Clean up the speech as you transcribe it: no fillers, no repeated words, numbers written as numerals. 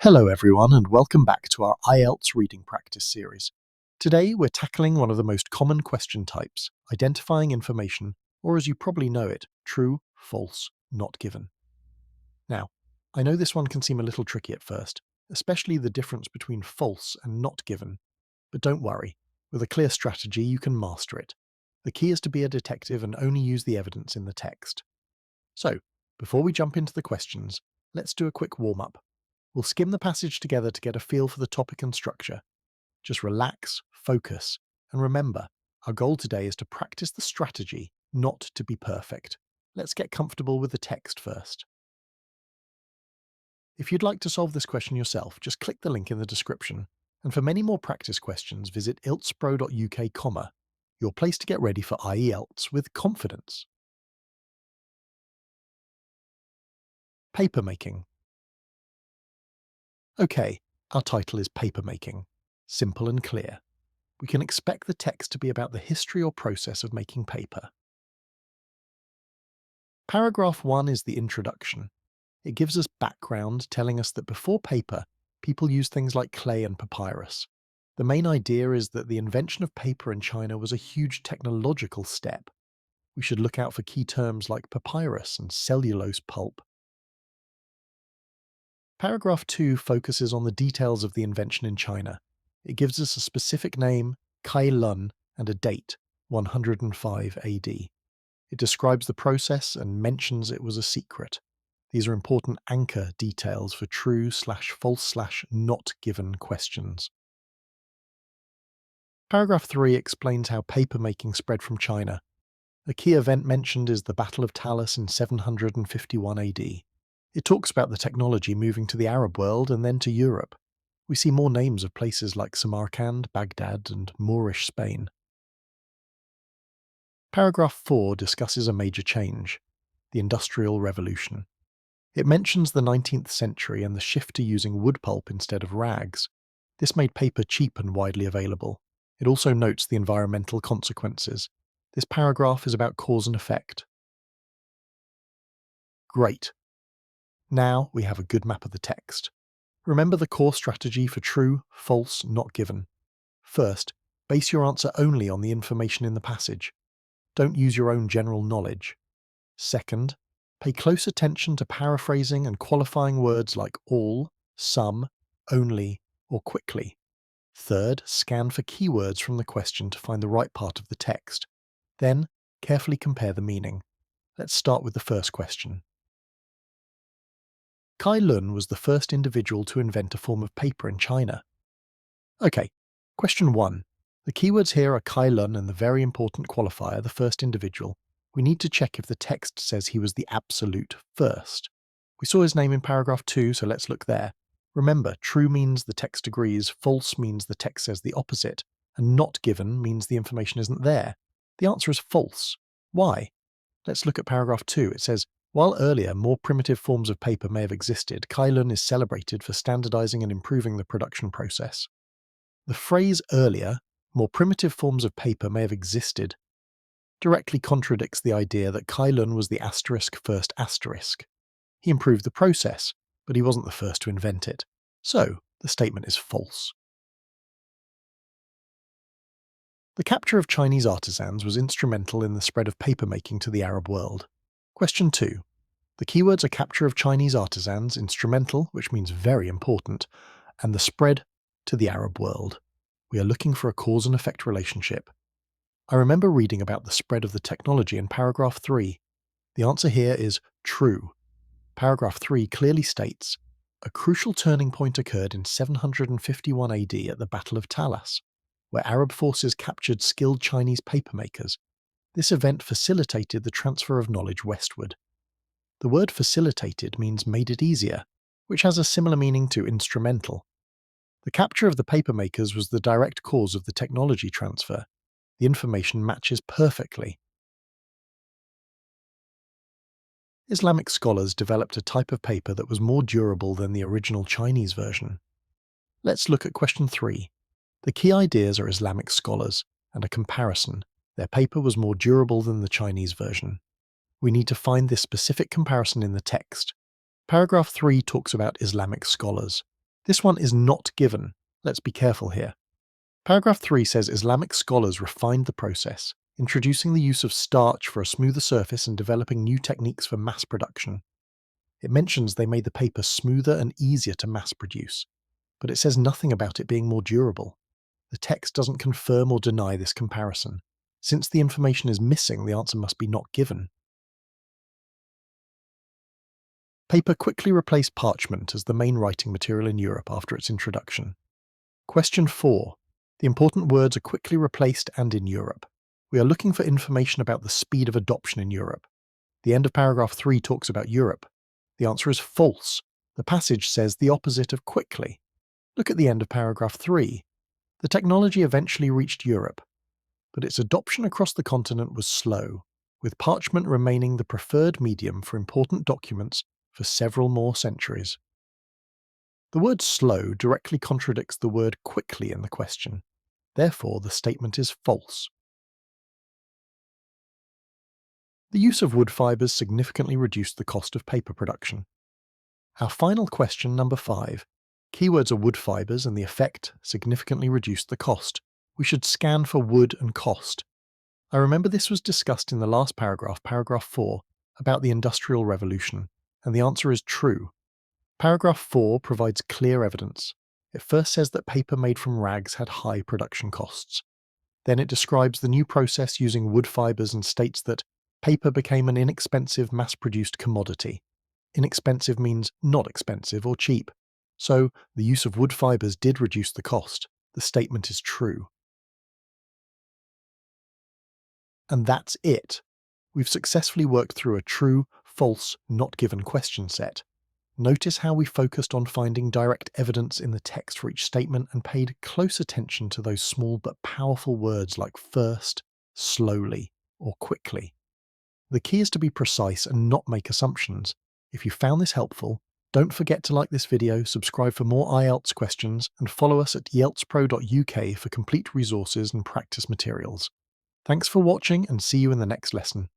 Hello everyone and welcome back to our IELTS reading practice series. Today we're tackling one of the most common question types, identifying information, or as you probably know it, true, false, not given. Now, I know this one can seem a little tricky at first, especially the difference between false and not given, but don't worry, with a clear strategy you can master it. The key is to be a detective and only use the evidence in the text. So, before we jump into the questions, let's do a quick warm-up. We'll skim the passage together to get a feel for the topic and structure. Just relax, focus, and remember, our goal today is to practice the strategy, not to be perfect. Let's get comfortable with the text first. If you'd like to solve this question yourself, just click the link in the description. And for many more practice questions, visit iltspro.uk, your place to get ready for IELTS with confidence. Papermaking. Okay, our title is Papermaking. Simple and clear. We can expect the text to be about the history or process of making paper. Paragraph 1 is the introduction. It gives us background telling us that before paper, people used things like clay and papyrus. The main idea is that the invention of paper in China was a huge technological step. We should look out for key terms like papyrus and cellulose pulp. Paragraph 2 focuses on the details of the invention in China. It gives us a specific name, Kai Lun, and a date, 105 AD. It describes the process and mentions it was a secret. These are important anchor details for true/false/not given questions. Paragraph 3 explains how papermaking spread from China. A key event mentioned is the Battle of Talas in 751 AD. It talks about the technology moving to the Arab world and then to Europe. We see more names of places like Samarkand, Baghdad, and Moorish Spain. Paragraph 4 discusses a major change, the Industrial Revolution. It mentions the 19th century and the shift to using wood pulp instead of rags. This made paper cheap and widely available. It also notes the environmental consequences. This paragraph is about cause and effect. Great. Now we have a good map of the text. Remember the core strategy for true, false, not given. First, base your answer only on the information in the passage. Don't use your own general knowledge. Second, pay close attention to paraphrasing and qualifying words like all, some, only, or quickly. Third, scan for keywords from the question to find the right part of the text. Then, carefully compare the meaning. Let's start with the first question. Kai Lun was the first individual to invent a form of paper in China. Okay, question 1. The keywords here are Kai Lun and the very important qualifier, the first individual. We need to check if the text says he was the absolute first. We saw his name in paragraph 2, so let's look there. Remember, true means the text agrees, false means the text says the opposite, and not given means the information isn't there. The answer is false. Why? Let's look at paragraph 2. It says, while earlier, more primitive forms of paper may have existed, Kai Lun is celebrated for standardizing and improving the production process. The phrase earlier, more primitive forms of paper may have existed, directly contradicts the idea that Kai Lun was the first asterisk. He improved the process, but he wasn't the first to invent it. So, the statement is false. The capture of Chinese artisans was instrumental in the spread of papermaking to the Arab world. Question 2. The keywords are capture of Chinese artisans, instrumental, which means very important, and the spread to the Arab world. We are looking for a cause and effect relationship. I remember reading about the spread of the technology in paragraph 3. The answer here is true. Paragraph 3 clearly states, a crucial turning point occurred in 751 AD at the Battle of Talas, where Arab forces captured skilled Chinese papermakers. This event facilitated the transfer of knowledge westward. The word facilitated means made it easier, which has a similar meaning to instrumental. The capture of the papermakers was the direct cause of the technology transfer. The information matches perfectly. Islamic scholars developed a type of paper that was more durable than the original Chinese version. Let's look at question 3. The key ideas are Islamic scholars, and a comparison. Their paper was more durable than the Chinese version. We need to find this specific comparison in the text. Paragraph 3 talks about Islamic scholars. This one is not given. Let's be careful here. Paragraph 3 says Islamic scholars refined the process, introducing the use of starch for a smoother surface and developing new techniques for mass production. It mentions they made the paper smoother and easier to mass produce, but it says nothing about it being more durable. The text doesn't confirm or deny this comparison. Since the information is missing, the answer must be not given. Paper quickly replaced parchment as the main writing material in Europe after its introduction. Question 4. The important words are quickly replaced and in Europe. We are looking for information about the speed of adoption in Europe. The end of paragraph 3 talks about Europe. The answer is false. The passage says the opposite of quickly. Look at the end of paragraph 3. The technology eventually reached Europe, but its adoption across the continent was slow, with parchment remaining the preferred medium for important documents for several more centuries. The word slow directly contradicts the word quickly in the question. Therefore, the statement is false. The use of wood fibres significantly reduced the cost of paper production. Our final question, number 5. Keywords are wood fibres and the effect significantly reduced the cost. We should scan for wood and cost. I remember this was discussed in the last paragraph, paragraph 4, about the Industrial Revolution, and the answer is true. Paragraph 4 provides clear evidence. It first says that paper made from rags had high production costs. Then it describes the new process using wood fibres and states that paper became an inexpensive, mass-produced commodity. Inexpensive means not expensive or cheap. So, the use of wood fibres did reduce the cost. The statement is true. And that's it. We've successfully worked through a true, false, not given question set. Notice how we focused on finding direct evidence in the text for each statement and paid close attention to those small but powerful words like first, slowly, or quickly. The key is to be precise and not make assumptions. If you found this helpful, don't forget to like this video, subscribe for more IELTS questions, and follow us at IELTSpro.uk for complete resources and practice materials. Thanks for watching and see you in the next lesson.